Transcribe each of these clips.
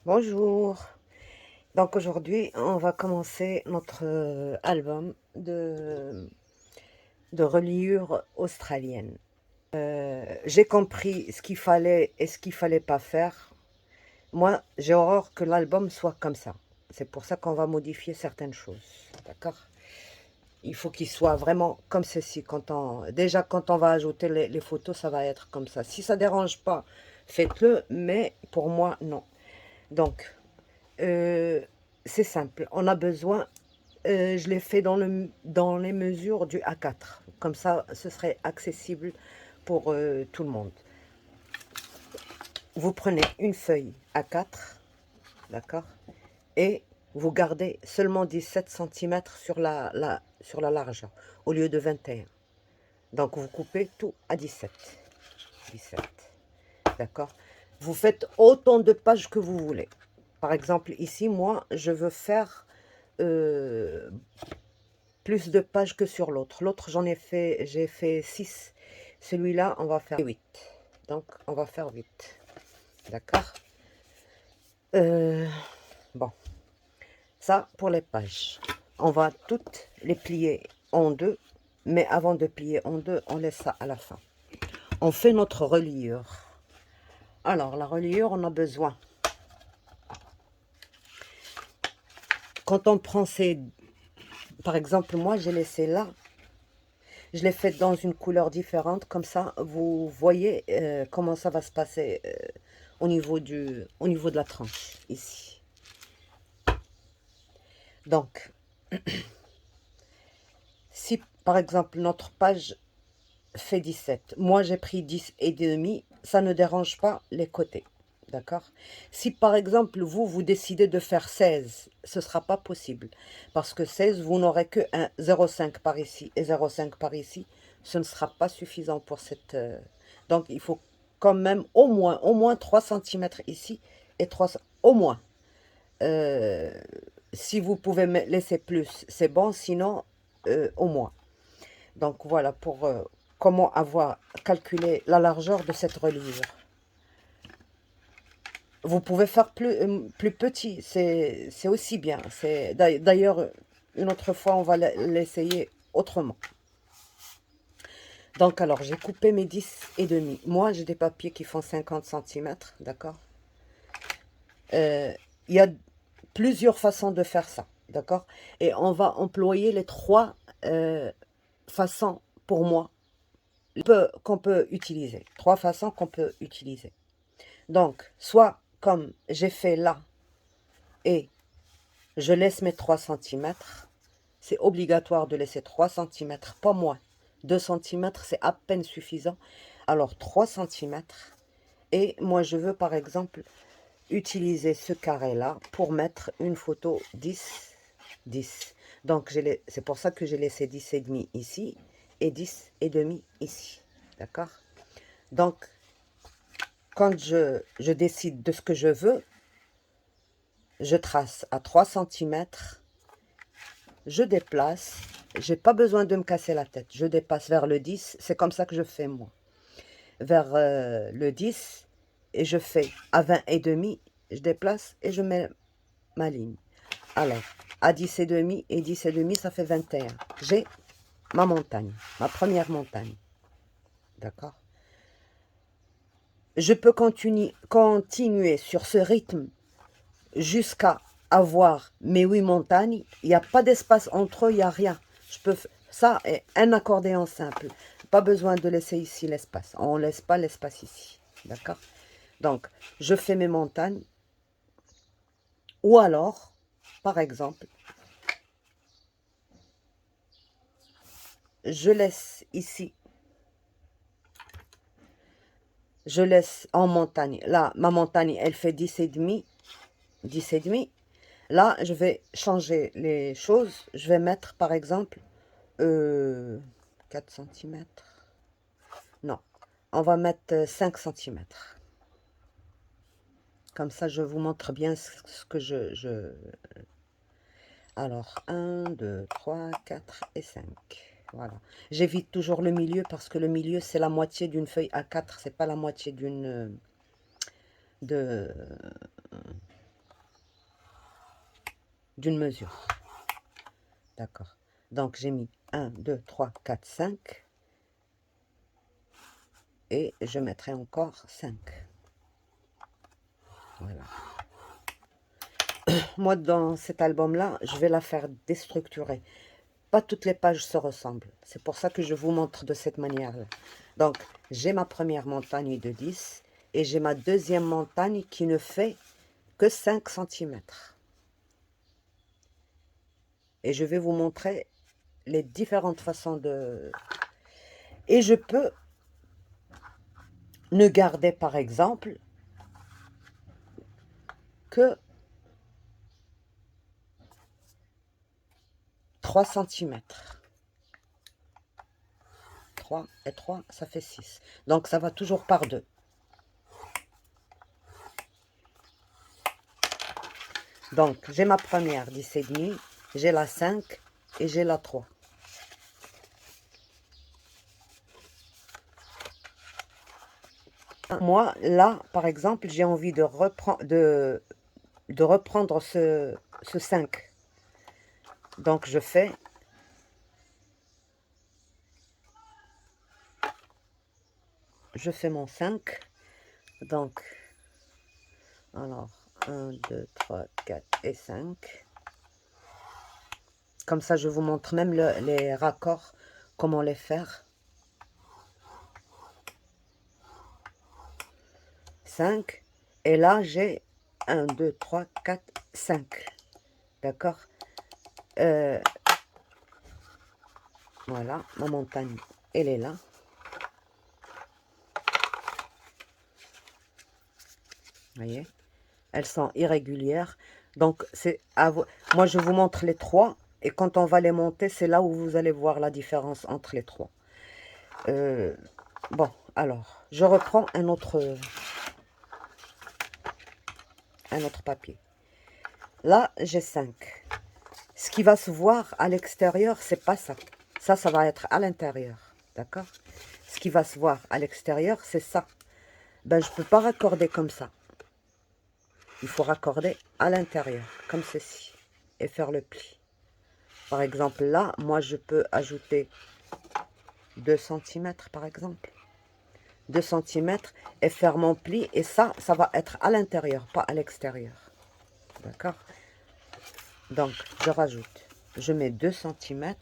Bonjour. Donc aujourd'hui, on va commencer notre album de reliure australienne. J'ai compris ce qu'il fallait et ce qu'il fallait pas faire. Moi, j'ai horreur que l'album soit comme ça. C'est pour ça qu'on va modifier certaines choses. D'accord? Il faut qu'il soit vraiment comme ceci. Déjà, quand on va ajouter les photos, ça va être comme ça. Si ça dérange pas, faites-le, mais pour moi, non. Donc, Euh, c'est simple, on a besoin, je l'ai fait dans les mesures du A4. Comme ça, ce serait accessible pour tout le monde. Vous prenez une feuille A4, d'accord, et vous gardez seulement 17 centimètres sur la largeur, au lieu de 21. Donc, vous coupez tout à 17. 17, d'accord. Vous faites autant de pages que vous voulez. Par exemple, ici, moi, je veux faire euh, plus de pages que sur l'autre. L'autre, j'ai fait 6. Celui-là, on va faire 8. Donc, on va faire 8. D'accord. Euh, bon, ça pour les pages. On va toutes les plier en deux. Mais avant de plier en deux, on laisse ça à la fin. On fait notre reliure. Alors, la reliure, on a besoin. Quand on prend ces... Par exemple, moi, j'ai laissé là. Je l'ai fait dans une couleur différente, comme ça, vous voyez comment ça va se passer au niveau de la tranche, ici. Donc, si par exemple notre page fait 17, moi j'ai pris 10 et demi, ça ne dérange pas les côtés, d'accord? Si par exemple vous décidez de faire 16, ce ne sera pas possible, parce que 16, vous n'aurez que un 0,5 par ici et 0,5 par ici, ce ne sera pas suffisant pour cette... donc il faut quand même au moins 3 centimètres ici et 3 au moins. Euh, si vous pouvez me laisser plus, c'est bon, sinon au moins. Donc voilà pour comment avoir calculé la largeur de cette reliure. Vous pouvez faire plus petit, c'est aussi bien. D'ailleurs, une autre fois, on va l'essayer autrement. Donc alors, j'ai coupé mes 10 et demi. Moi, j'ai des papiers qui font 50 centimètres, d'accord. Il y a plusieurs façons de faire ça, d'accord. Et on va employer les trois façons, pour moi, qu'on peut utiliser. Trois façons qu'on peut utiliser. Donc, soit comme j'ai fait là, et je laisse mes 3 centimètres. C'est obligatoire de laisser 3 centimètres, pas moins. 2 centimètres, c'est à peine suffisant. Alors, 3 centimètres. Et moi, je veux, par exemple, utiliser ce carré-là pour mettre une photo 10, 10. Donc, c'est pour ça que j'ai laissé 10 et demi ici et 10 et demi ici. D'accord? Donc, quand je décide de ce que je veux, je trace à 3 centimètres, je déplace, j'ai pas besoin de me casser la tête, je dépasse vers le 10, c'est comme ça que je fais moi. Vers le 10, et je fais à 20 et demi, je déplace et je mets ma ligne. Alors, à 10 et demi, ça fait 21. J'ai ma montagne, ma première montagne. D'accord? Je peux continuer sur ce rythme jusqu'à avoir mes 8 montagnes. Il n'y a pas d'espace entre eux, il n'y a rien. Ça est un accordéon simple. Pas besoin de laisser ici l'espace. On ne laisse pas l'espace ici. D'accord? Donc, je fais mes montagnes. Ou alors, par exemple, je laisse ici, je laisse en montagne. Là, ma montagne, elle fait 10 et demi. 10 et demi. Là, je vais changer les choses. Je vais mettre, par exemple, 4 centimètres. Non, on va mettre 5 centimètres. Comme ça, je vous montre bien ce que Alors, 1, 2, 3, 4 et 5. Voilà. J'évite toujours le milieu parce que le milieu, c'est la moitié d'une feuille A4. C'est pas la moitié d'une... de d'une mesure. D'accord. Donc, j'ai mis 1, 2, 3, 4, 5. Et je mettrai encore 5. Voilà. Moi, dans cet album-là, je vais la faire déstructurer. Pas toutes les pages se ressemblent. C'est pour ça que je vous montre de cette manière-là. Donc, j'ai ma première montagne de 10 et j'ai ma deuxième montagne qui ne fait que 5 cm. Et je vais vous montrer les différentes façons de... Et je peux ne garder, par exemple, que 3 cm. 3 et 3, ça fait 6. Donc, ça va toujours par 2. Donc, j'ai ma première 10,5, j'ai la 5 et j'ai la 3. Moi, là, par exemple, j'ai envie de reprendre ce 5. Donc, je fais mon 5. Donc, alors, 1, 2, 3, 4 et 5. Comme ça, je vous montre même les raccords, comment les faire. 5. Et là, j'ai 1, 2, 3, 4, 5. D'accord? Voilà, ma montagne, elle est là. Vous voyez? Elles sont irrégulières. Donc, moi, je vous montre les 3. Et quand on va les monter, c'est là où vous allez voir la différence entre les 3. Bon, alors, je reprends un autre papier. Là, j'ai 5. Ce qui va se voir à l'extérieur, c'est pas ça. Ça va être à l'intérieur. D'accord? Ce qui va se voir à l'extérieur, c'est ça. Ben, je ne peux pas raccorder comme ça. Il faut raccorder à l'intérieur, comme ceci. Et faire le pli. Par exemple, là, moi, je peux ajouter 2 cm, par exemple. 2 cm et faire mon pli. Et ça va être à l'intérieur, pas à l'extérieur. D'accord? Donc, je rajoute. Je mets 2 cm.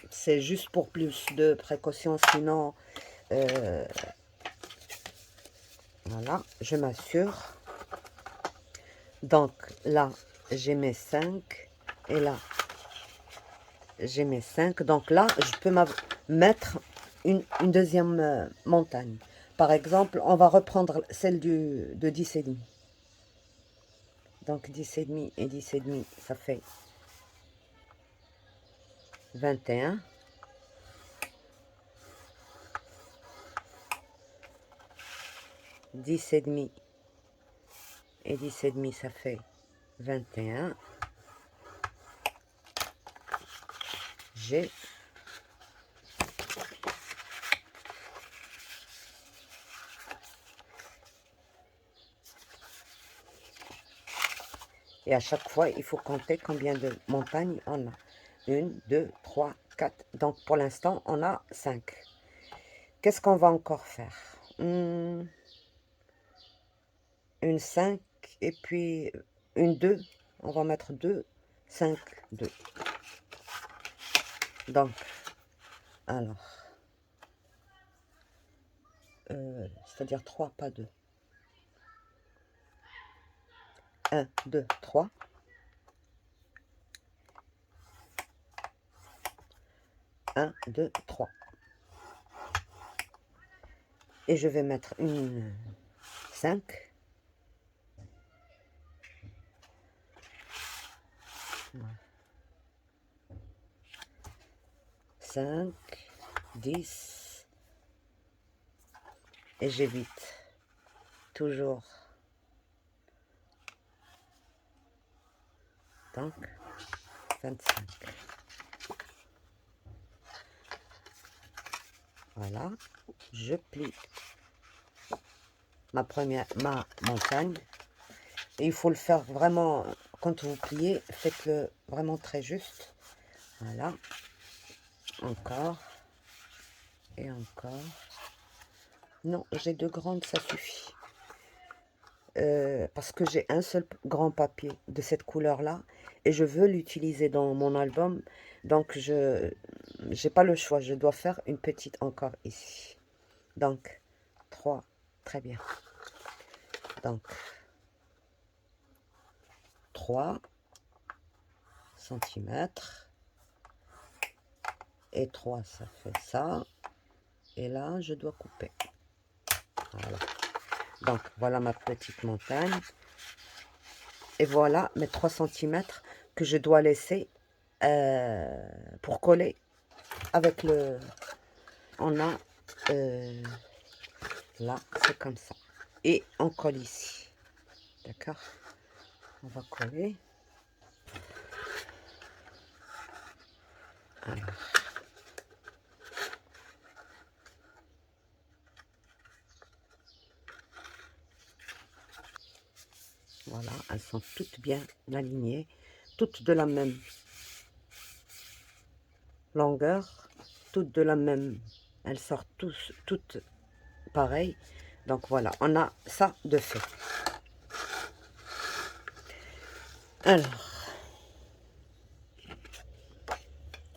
C'est juste pour plus de précaution, sinon... voilà, je m'assure. Donc, là, j'ai mes 5. Et là, j'ai mes 5. Donc là, je peux mettre une deuxième montagne. Par exemple, on va reprendre celle de 10,5. Donc 10,5 et 10,5, ça fait 21. « 10,5 et 10,5, ça fait 21. J'ai et à chaque fois, il faut compter combien de montagnes on a. 1, 2, 3, 4. Donc, pour l'instant, on a 5. Qu'est-ce qu'on va encore faire? Une 5 et puis une 2. On va mettre 2, 5, 2. Donc, alors, c'est-à-dire 3, pas 2. 1, 2, 3. 1, 2, 3. Et je vais mettre une 5. 5, 10. Et j'évite toujours. Donc, 25. Voilà, je plie ma montagne. Et il faut le faire vraiment, quand vous pliez, faites-le vraiment très juste. Voilà. Encore. Et encore. Non, j'ai 2 grandes, ça suffit. Parce que j'ai un seul grand papier de cette couleur-là. Et je veux l'utiliser dans mon album. Donc, je n'ai pas le choix. Je dois faire une petite encore ici. Donc, 3. Très bien. Donc, 3 centimètres. Et 3, ça fait ça. Et là, je dois couper. Voilà. Donc, voilà ma petite montagne. Et voilà mes 3 centimètres que je dois laisser pour coller avec le... On a... là, c'est comme ça. Et on colle ici. D'accord? On va coller. Alors. Voilà, elles sont toutes bien alignées, toutes de la même longueur, toutes de la même, elles sortent toutes pareilles. Donc voilà, on a ça de fait. Alors,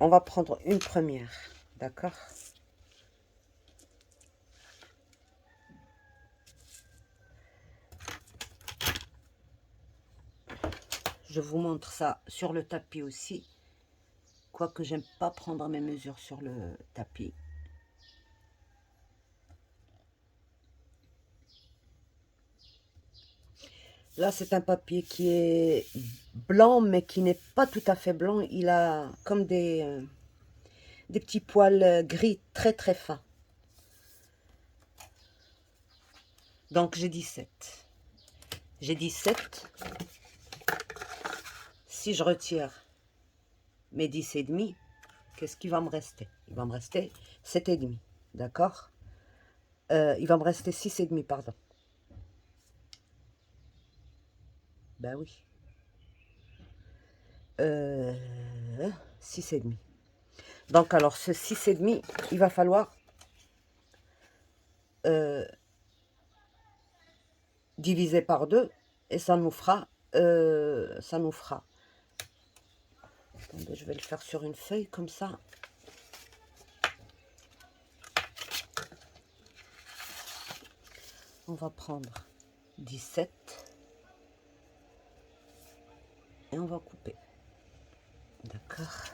on va prendre une première, d'accord? Je vous montre ça sur le tapis aussi, quoique j'aime pas prendre mes mesures sur le tapis. Là, c'est un papier qui est blanc, mais qui n'est pas tout à fait blanc. Il a comme des petits poils gris très très fins. Donc, j'ai 17. J'ai 17. Si je retire mes 10 et demi, qu'est-ce qui va me rester? Il va me rester 7 et demi. D'accord? Il va me rester 6 et demi, pardon. Ben oui. 6 et demi. Donc, alors, ce 6 et demi, il va falloir diviser par 2 et ça nous fera... Attendez, je vais le faire sur une feuille comme ça. On va prendre 17 et on va couper. D'accord.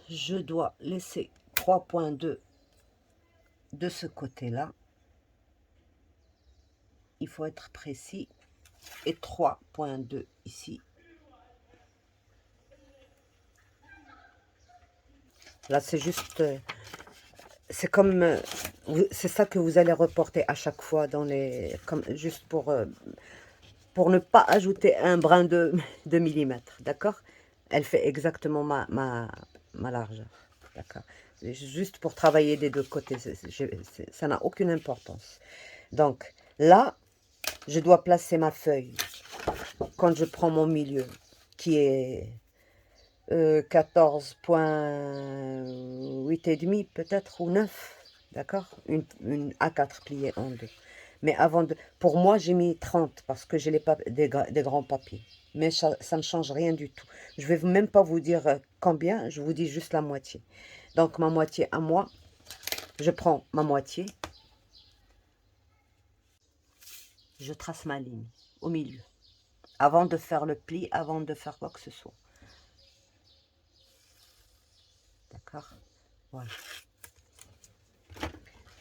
Je dois laisser 3,2 de ce côté-là. Il faut être précis. Et 3,2 ici. Là, c'est juste... c'est comme... c'est ça que vous allez reporter à chaque fois dans les... Comme, juste pour ne pas ajouter un brin de millimètre. D'accord? Elle fait exactement ma largeur. D'accord? Juste pour travailler des deux côtés. Ça n'a aucune importance. Donc, là, je dois placer ma feuille quand je prends mon milieu, qui est 14,8 et demi peut-être, ou 9, d'accord? Une A4 pliée en deux. Mais avant de... Pour moi, j'ai mis 30 parce que j'ai des grands papiers. Mais ça ne change rien du tout. Je ne vais même pas vous dire combien, je vous dis juste la moitié. Donc, ma moitié à moi, je prends ma moitié. Je trace ma ligne au milieu. Avant de faire le pli, avant de faire quoi que ce soit. D'accord? Voilà.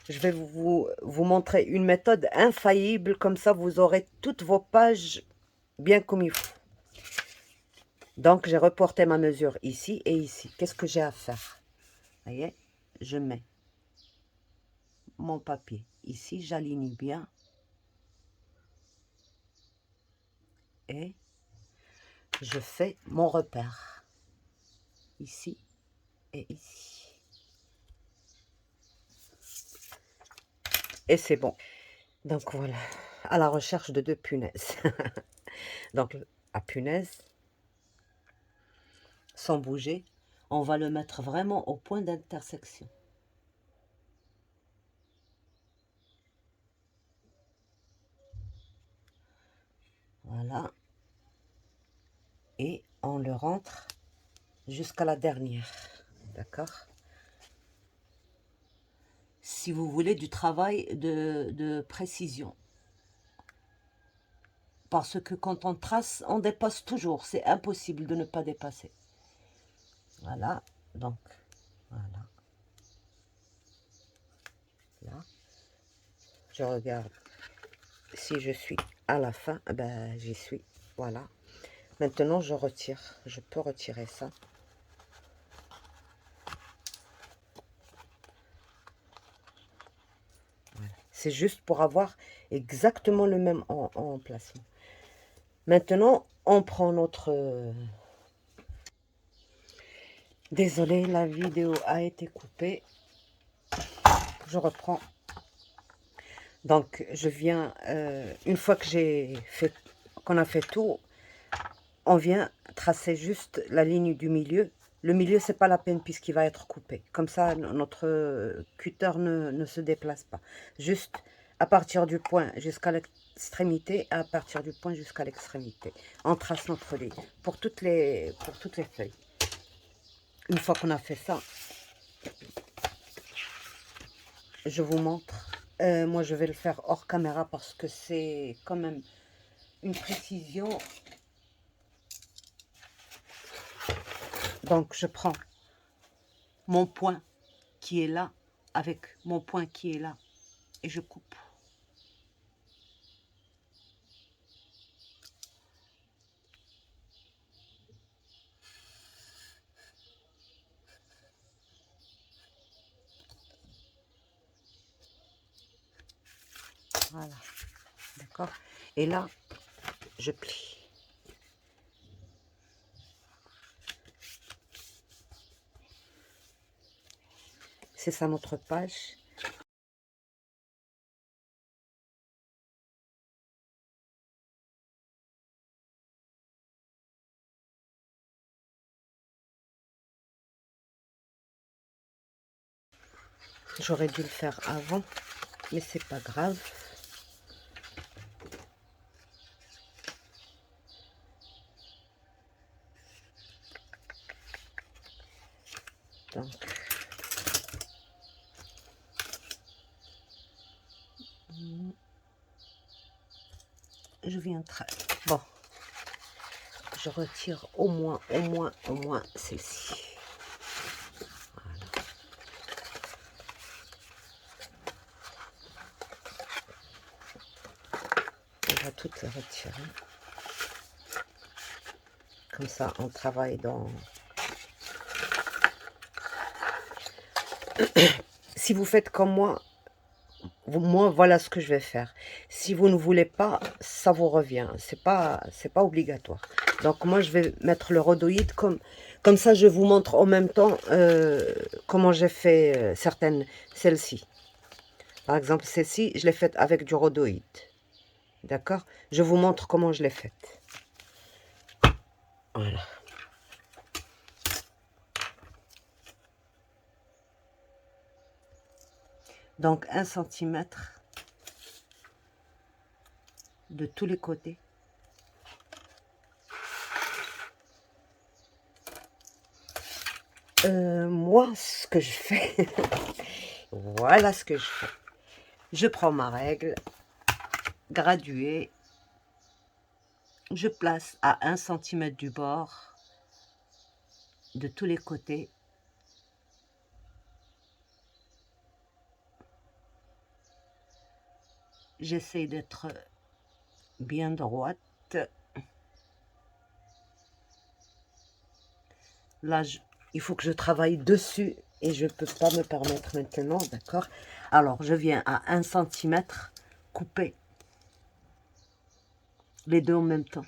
Je vais vous montrer une méthode infaillible, comme ça vous aurez toutes vos pages bien comme il faut. Donc j'ai reporté ma mesure ici et ici. Qu'est-ce que j'ai à faire? Vous voyez, je mets mon papier ici, j'aligne bien. Et je fais mon repère. Ici et ici. Et c'est bon. Donc voilà. à la recherche de 2 punaises. Donc à punaise, sans bouger, on va le mettre vraiment au point d'intersection. Voilà. Et on le rentre jusqu'à la dernière. D'accord? Si vous voulez du travail de précision. Parce que quand on trace, on dépasse toujours. C'est impossible de ne pas dépasser. Voilà. Donc, voilà. Là. Je regarde si je suis à la fin. Ben, j'y suis. Voilà. Maintenant, je retire. Je peux retirer ça. Voilà. C'est juste pour avoir exactement le même emplacement. Maintenant, on prend notre... Désolée, la vidéo a été coupée. Je reprends. Donc, je viens, une fois que qu'on a fait tout, on vient tracer juste la ligne du milieu. Le milieu, c'est pas la peine puisqu'il va être coupé. Comme ça, notre cutter ne se déplace pas. Juste à partir du point jusqu'à l'extrémité, à partir du point jusqu'à l'extrémité. On trace notre ligne pour toutes les feuilles. Une fois qu'on a fait ça, je vous montre. Moi, je vais le faire hors caméra parce que c'est quand même une précision. Donc, je prends mon point qui est là avec mon point qui est là et je coupe. Voilà, d'accord. Et là, je plie. C'est ça notre page. J'aurais dû le faire avant, mais c'est pas grave. Donc, je viens bon, je retire au moins celle-ci. Voilà. On va toutes les retirer. Comme ça, on travaille dans... Si vous faites comme moi, voilà ce que je vais faire. Si vous ne voulez pas, ça vous revient. C'est pas obligatoire. Donc moi, je vais mettre le rhodoïde comme ça. Je vous montre en même temps comment j'ai fait certaines, celles-ci. Par exemple, celle-ci, je l'ai faite avec du rhodoïde. D'accord? Je vous montre comment je l'ai faite. Voilà. Donc 1 centimètre de tous les côtés. Moi, ce que je fais, voilà ce que je fais. Je prends ma règle graduée, je place à 1 centimètre du bord, de tous les côtés. J'essaie d'être bien droite. Là, il faut que je travaille dessus et je ne peux pas me permettre maintenant, d'accord? Alors, je viens à 1 centimètre couper les deux en même temps.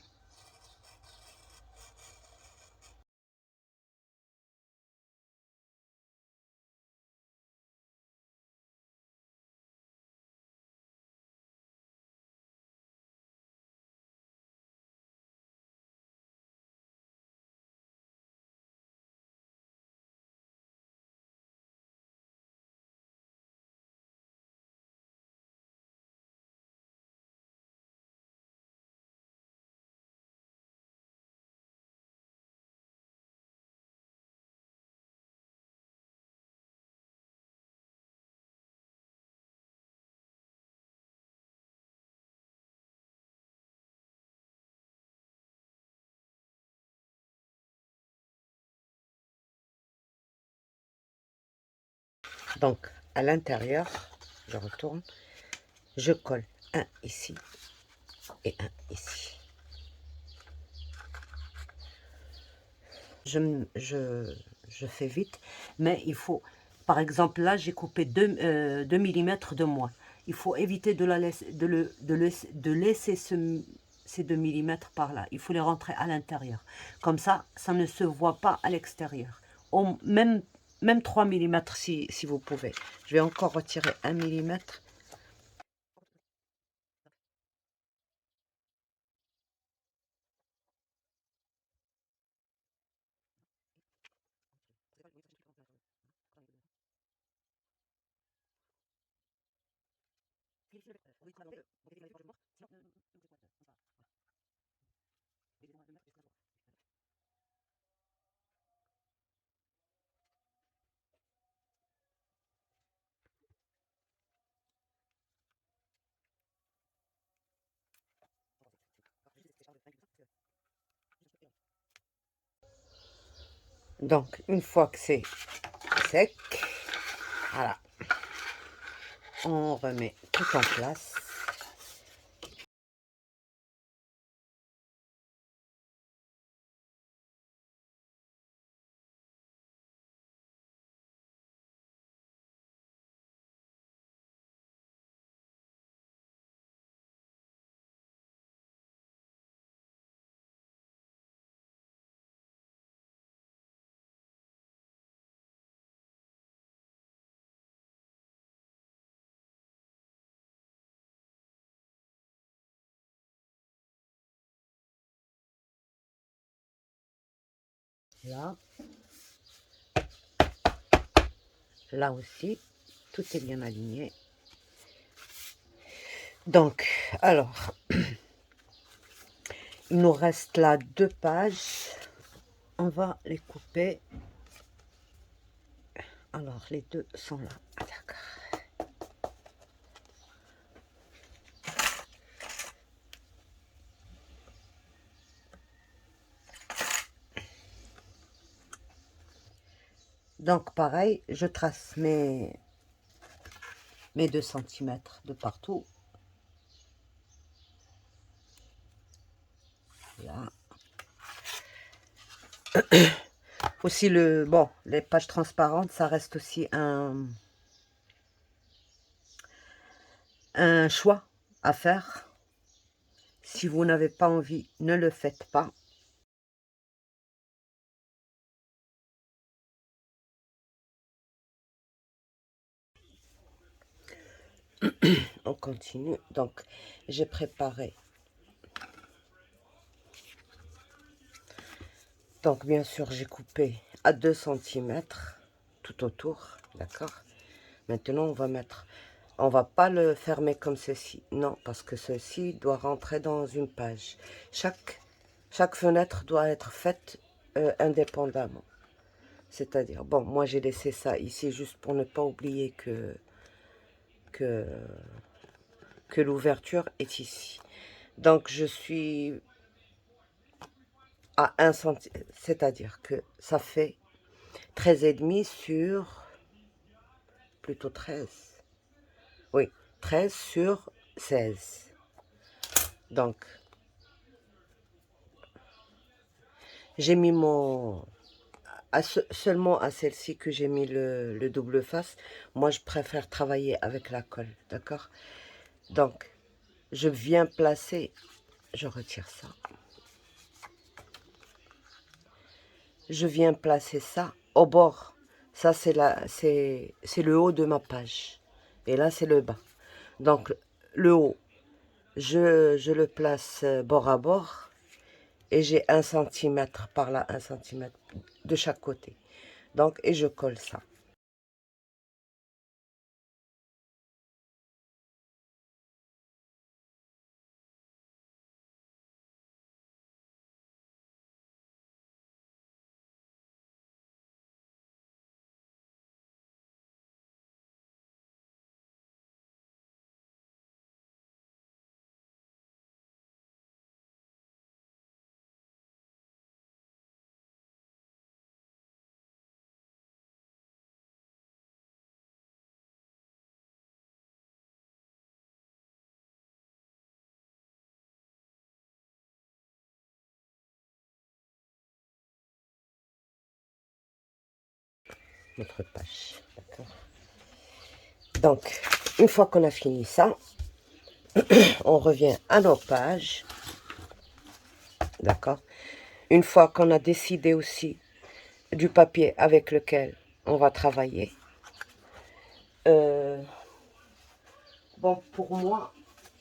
Donc, à l'intérieur, je retourne, je colle un ici et un ici. Je fais vite, mais il faut, par exemple, là, j'ai coupé 2 millimètres de moins. Il faut éviter de laisser ces 2 millimètres par là. Il faut les rentrer à l'intérieur. Comme ça ne se voit pas à l'extérieur. Même 3 millimètres si vous pouvez. Je vais encore retirer 1 millimètre. Donc, une fois que c'est sec, voilà, on remet tout en place. Là aussi, tout est bien aligné. Donc, alors, il nous reste là 2 pages. On va les couper. Alors, les 2 sont là. Ah, d'accord. Donc, pareil, je trace mes 2 centimètres de partout. Là. Aussi, les pages transparentes, ça reste aussi un choix à faire. Si vous n'avez pas envie, ne le faites pas. On continue. Donc, j'ai préparé. Donc, bien sûr, j'ai coupé à 2 centimètres tout autour. D'accord. Maintenant, on va pas le fermer comme ceci. Non, parce que ceci doit rentrer dans une page. Chaque fenêtre doit être faite indépendamment. C'est-à-dire, bon, moi j'ai laissé ça ici juste pour ne pas oublier que, que l'ouverture est ici. Donc je suis à 1 centimètre, c'est-à-dire que ça fait 13,5 sur, plutôt 13, oui, 13 sur 16. Donc, j'ai mis seulement à celle-ci que j'ai mis le double face. Moi, je préfère travailler avec la colle, d'accord? Donc, je viens placer, je retire ça. Je viens placer ça au bord. Ça, c'est le haut de ma page. Et là, c'est le bas. Donc, le haut, je le place bord à bord. Et j'ai 1 centimètre par là, 1 centimètre de chaque côté. Donc, et je colle ça. notre page. D'accord. Donc, une fois qu'on a fini ça, on revient à nos pages. D'accord. Une fois qu'on a décidé aussi du papier avec lequel on va travailler. Bon, pour moi,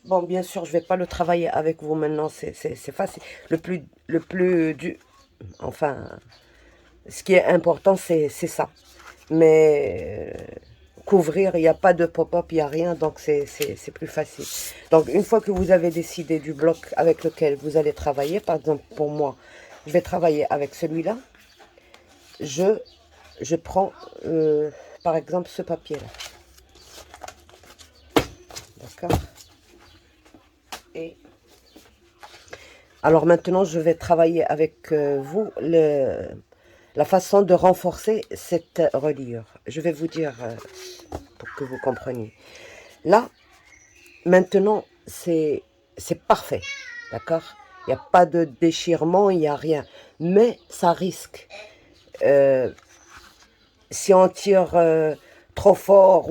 bon, bien sûr, je vais pas le travailler avec vous maintenant, c'est facile. Le plus du, enfin, ce qui est important, c'est ça. Mais couvrir, il n'y a pas de pop-up, il n'y a rien, donc c'est plus facile. Donc, une fois que vous avez décidé du bloc avec lequel vous allez travailler, par exemple, pour moi, je vais travailler avec celui-là, je prends, par exemple, ce papier-là. D'accord. Et alors maintenant, je vais travailler avec vous la façon de renforcer cette reliure. Je vais vous dire pour que vous compreniez. Là, maintenant, c'est parfait. D'accord. Il n'y a pas de déchirement, il n'y a rien. Mais ça risque. Si on tire trop fort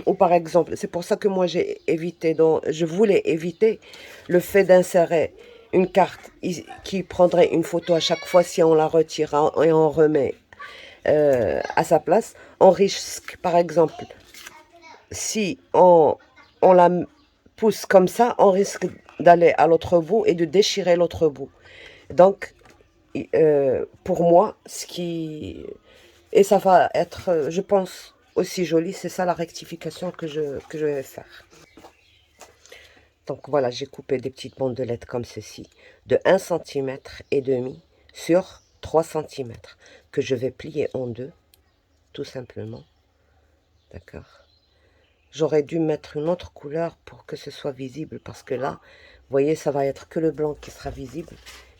ou par exemple, c'est pour ça que moi j'ai évité, donc je voulais éviter le fait d'insérer une carte qui prendrait une photo à chaque fois si on la retire et on remet à sa place. On risque, par exemple, si on la pousse comme ça, on risque d'aller à l'autre bout et de déchirer l'autre bout. Donc, pour moi, ce qui... Et ça va être, je pense, aussi joli. C'est ça la rectification que je vais faire. Donc voilà, j'ai coupé des petites bandelettes comme ceci, de 1,5 cm sur 3 cm, que je vais plier en deux, tout simplement. D'accord. J'aurais dû mettre une autre couleur pour que ce soit visible, parce que là, vous voyez, ça va être que le blanc qui sera visible,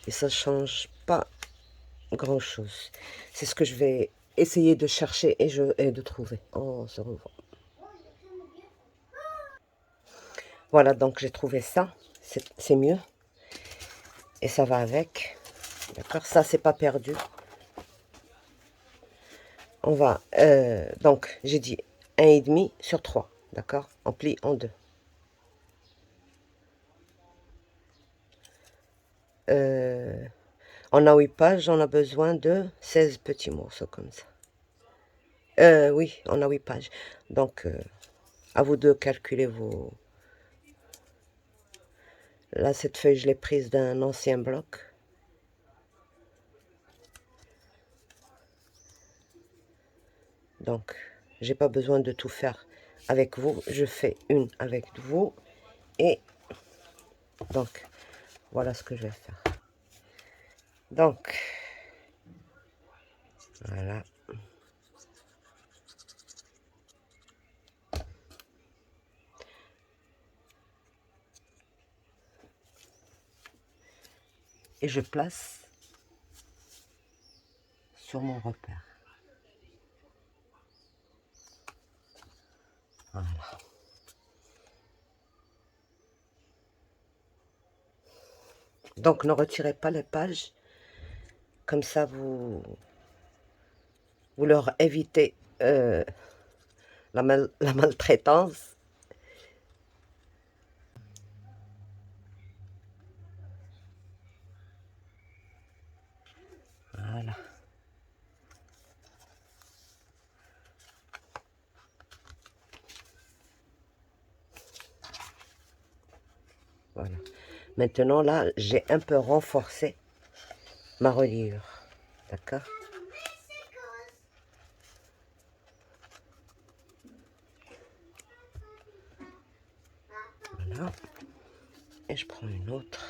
et ça ne change pas grand-chose. C'est ce que je vais essayer de chercher et de trouver. On se revoit. Voilà, donc j'ai trouvé ça. C'est mieux. Et ça va avec. D'accord. Ça, c'est pas perdu. On va... donc, j'ai dit 1,5 sur 3. D'accord. On plie en deux. En a 8 pages, on a besoin de 16 petits morceaux comme ça. Oui, on a 8 pages. Donc, à vous de calculer vos... Là, cette feuille, je l'ai prise d'un ancien bloc. Donc, j'ai pas besoin de tout faire avec vous. Je fais une avec vous. Et donc, voilà ce que je vais faire. Donc, voilà. Et je place sur mon repère. Voilà. Donc, ne retirez pas les pages. Comme ça, vous leur évitez la maltraitance. Voilà. Voilà. Maintenant, là, j'ai un peu renforcé ma reliure. D'accord? Voilà. Et je prends une autre.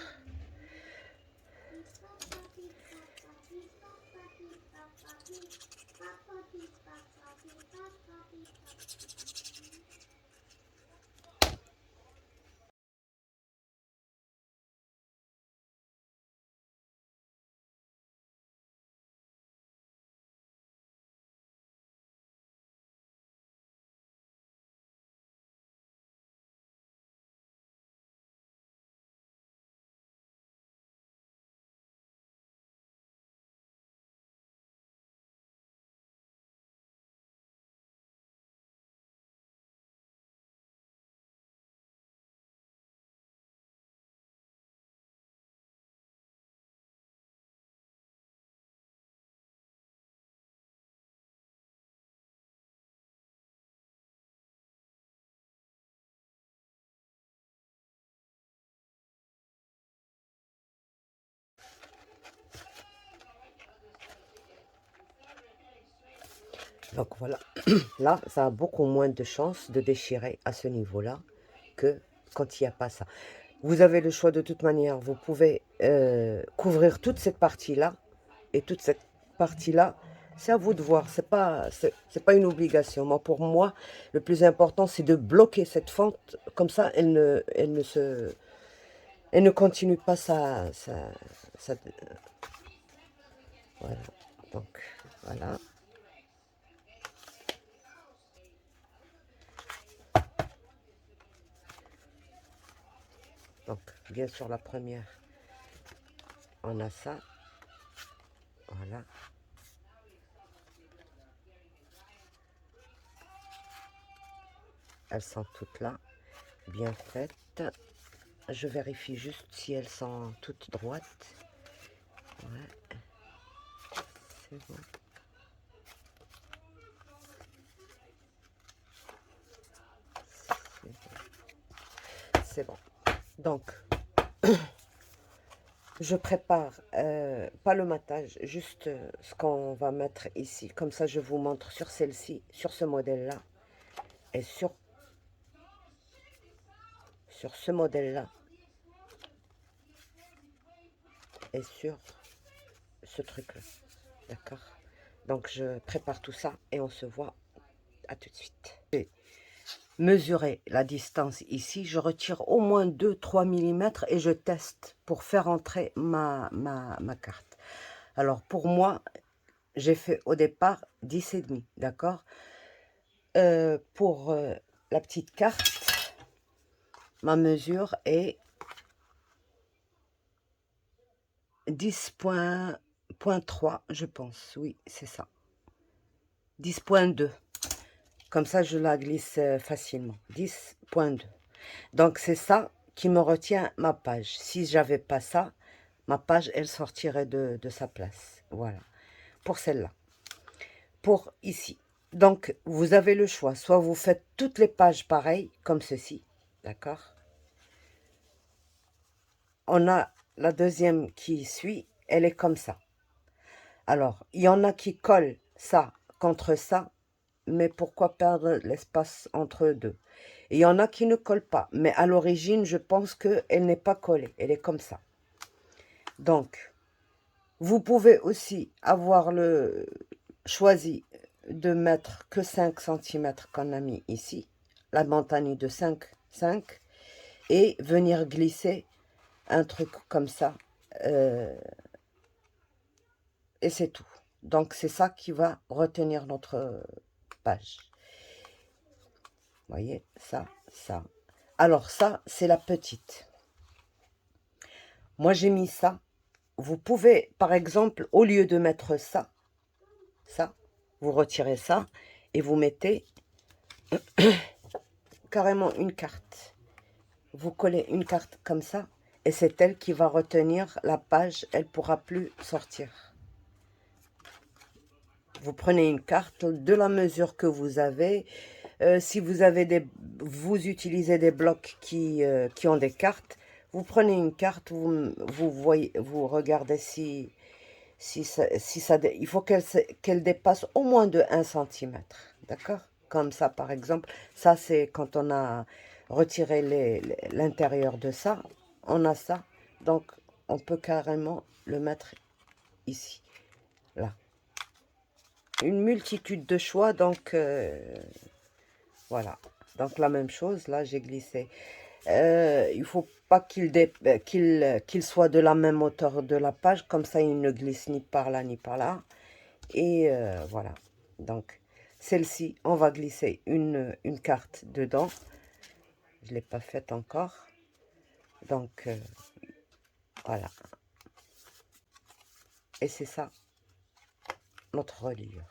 Donc voilà, là, ça a beaucoup moins de chances de déchirer à ce niveau-là que quand il n'y a pas ça. Vous avez le choix de toute manière, vous pouvez couvrir toute cette partie-là, et toute cette partie-là, c'est à vous de voir, c'est pas une obligation. Moi, pour moi, le plus important, c'est de bloquer cette fente, comme ça, elle ne continue pas voilà, donc, voilà. Donc, bien sûr, la première, on a ça, voilà. Elles sont toutes là, bien faites. Je vérifie juste si elles sont toutes droites. Ouais, c'est bon. C'est bon. Donc, je prépare, pas le matage, juste ce qu'on va mettre ici. Comme ça, je vous montre sur celle-ci, sur ce modèle-là, et sur ce modèle-là, et sur ce truc-là. D'accord? Donc, je prépare tout ça et on se voit à tout de suite. J'ai mesuré la distance ici. Je retire au moins 2-3 mm et je teste pour faire entrer ma carte. Alors, pour moi, j'ai fait au départ 10,5, d'accord? Pour la petite carte, ma mesure est 10,3, je pense. Oui, c'est ça. 10,2. Comme ça, je la glisse facilement. 10,2. Donc, c'est ça qui me retient ma page. Si j'avais pas ça, ma page, elle sortirait de sa place. Voilà. Pour celle-là. Pour ici. Donc, vous avez le choix. Soit vous faites toutes les pages pareilles, comme ceci. D'accord? On a la deuxième qui suit. Elle est comme ça. Alors, il y en a qui collent ça contre ça. Mais pourquoi perdre l'espace entre deux? Et il y en a qui ne collent pas. Mais à l'origine, je pense qu'elle n'est pas collée. Elle est comme ça. Donc, vous pouvez aussi avoir choisi de mettre que 5 cm qu'on a mis ici. La montagne de 5, et venir glisser un truc comme ça. Et c'est tout. Donc, c'est ça qui va retenir notre page. Vous voyez, ça, ça. Alors, ça, c'est la petite. Moi, j'ai mis ça. Vous pouvez, par exemple, au lieu de mettre ça, vous retirez ça et vous mettez carrément une carte. Vous collez une carte comme ça et c'est elle qui va retenir la page. Elle ne pourra plus sortir. Vous prenez une carte de la mesure que vous avez. Si vous avez vous utilisez des blocs qui ont des cartes, vous prenez une carte, vous regardez si ça, il faut qu'elle dépasse au moins de 1 cm. D'accord? Comme ça, par exemple. Ça, c'est quand on a retiré l'intérieur de ça. On a ça. Donc, on peut carrément le mettre ici. Là. Une multitude de choix. Donc, voilà. Donc, la même chose. Là, j'ai glissé. Il faut pas qu'il soit de la même hauteur de la page. Comme ça, il ne glisse ni par là, ni par là. Et voilà. Donc, celle-ci, on va glisser une carte dedans. Je ne l'ai pas faite encore. Donc, voilà. Et c'est ça, notre reliure.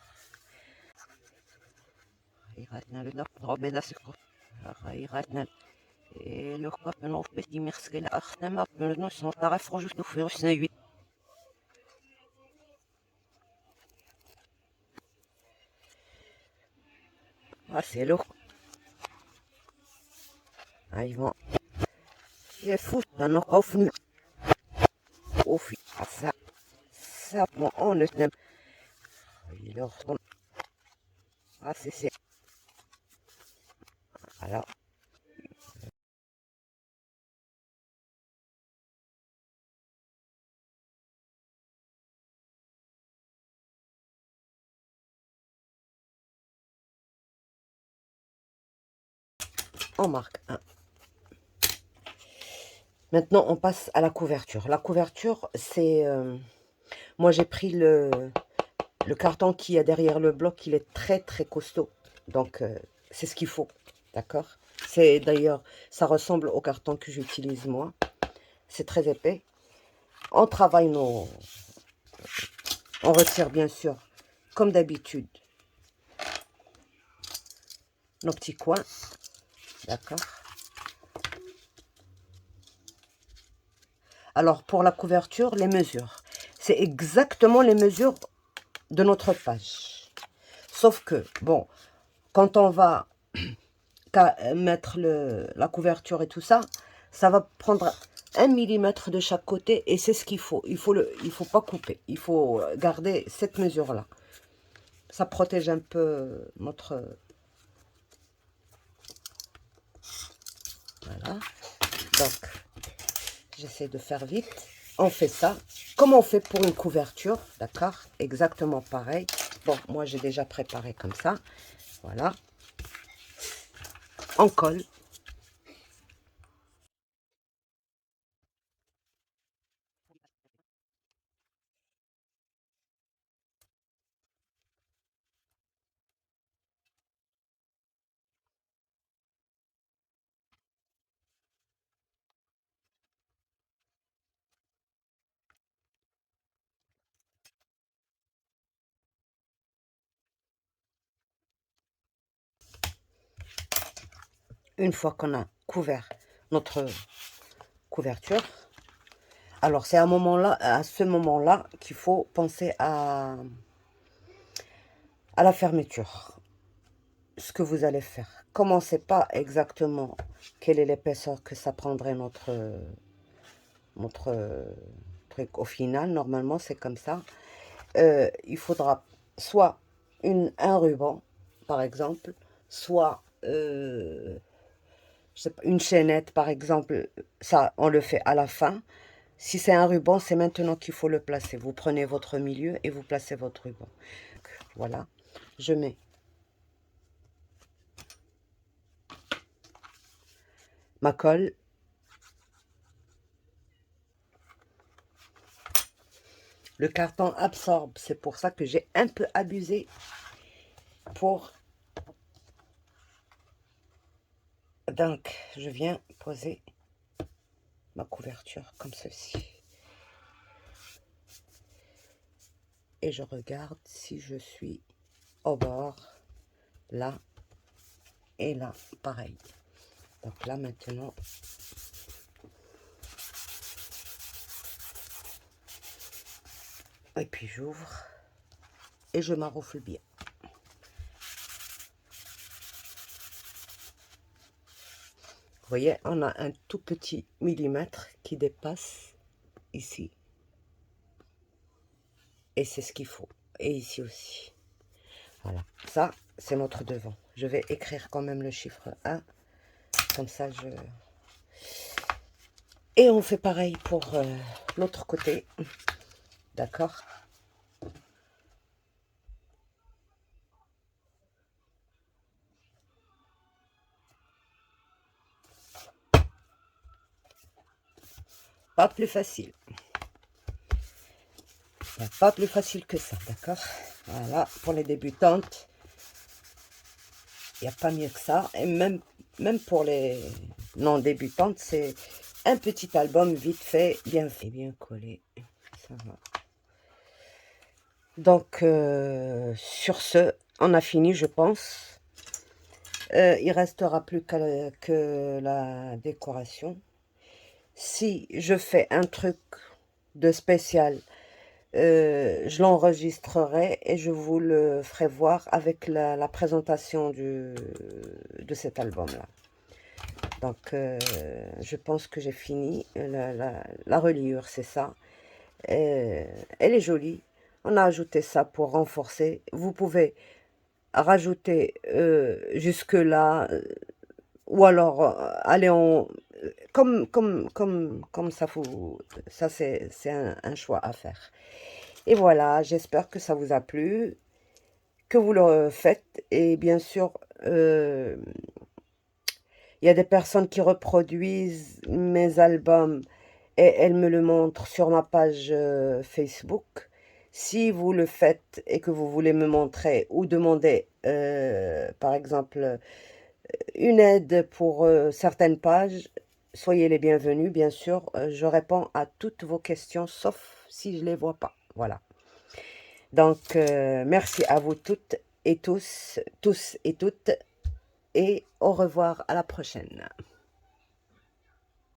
Ah, c'est lourd. Ah, ils vont... C'est fou, ça n'a pas fini. Au fil, ça, bon, on le sait. Il leur tourne. Ah, voilà. On marque un. Maintenant, on passe à la couverture. La couverture, c'est... moi, j'ai pris le carton qui est derrière le bloc. Il est très, très costaud. Donc, c'est ce qu'il faut. D'accord? C'est d'ailleurs, ça ressemble au carton que j'utilise moi. C'est très épais. On travaille nos... On retire, bien sûr, comme d'habitude, nos petits coins. D'accord? Alors, pour la couverture, les mesures. C'est exactement les mesures de notre page. Sauf que, bon, quand on va mettre la couverture et tout ça, ça va prendre 1 mm de chaque côté et c'est ce qu'il faut. Il faut pas couper. Il faut garder cette mesure-là. Ça protège un peu notre... Voilà. Donc, j'essaie de faire vite. On fait ça comme on fait pour une couverture, d'accord? Exactement pareil. Bon, moi j'ai déjà préparé comme ça. Voilà. On colle. Une fois qu'on a couvert notre couverture, alors c'est à ce moment-là qu'il faut penser à la fermeture. Ce que vous allez faire. Comme on ne sait pas exactement quelle est l'épaisseur que ça prendrait notre truc au final, normalement c'est comme ça. Il faudra soit un ruban, par exemple, soit je sais pas, une chaînette, par exemple. Ça, on le fait à la fin. Si c'est un ruban, c'est maintenant qu'il faut le placer. Vous prenez votre milieu et vous placez votre ruban. Voilà, je mets ma colle. Le carton absorbe, c'est pour ça que j'ai un peu abusé pour... Donc, je viens poser ma couverture comme ceci. Et je regarde si je suis au bord, là et là, pareil. Donc là, maintenant, et puis j'ouvre et je m'enroufle bien. Vous voyez, on a un tout petit millimètre qui dépasse ici. Et c'est ce qu'il faut. Et ici aussi. Voilà. Ça, c'est notre devant. Je vais écrire quand même le chiffre 1. Comme ça, je... Et on fait pareil pour l'autre côté. D'accord? Pas plus facile. Pas plus facile que ça, d'accord? Voilà, pour les débutantes, il n'y a pas mieux que ça. Et même pour les non-débutantes, c'est un petit album vite fait, bien collé. Ça va. Donc, sur ce, on a fini, je pense. Il restera plus que la décoration. Si je fais un truc de spécial, je l'enregistrerai et je vous le ferai voir avec la présentation de cet album-là. Donc, je pense que j'ai fini. La reliure, c'est ça. Elle est jolie. On a ajouté ça pour renforcer. Vous pouvez rajouter jusque-là, ou alors aller en... Comme ça c'est un choix à faire. Et voilà, j'espère que ça vous a plu, que vous le faites. Et bien sûr, il y a des personnes qui reproduisent mes albums et elles me le montrent sur ma page Facebook. Si vous le faites et que vous voulez me montrer ou demander, par exemple, une aide pour certaines pages, soyez les bienvenus, bien sûr. Je réponds à toutes vos questions, sauf si je ne les vois pas. Voilà. Donc, merci à vous toutes et tous et toutes, et au revoir, à la prochaine.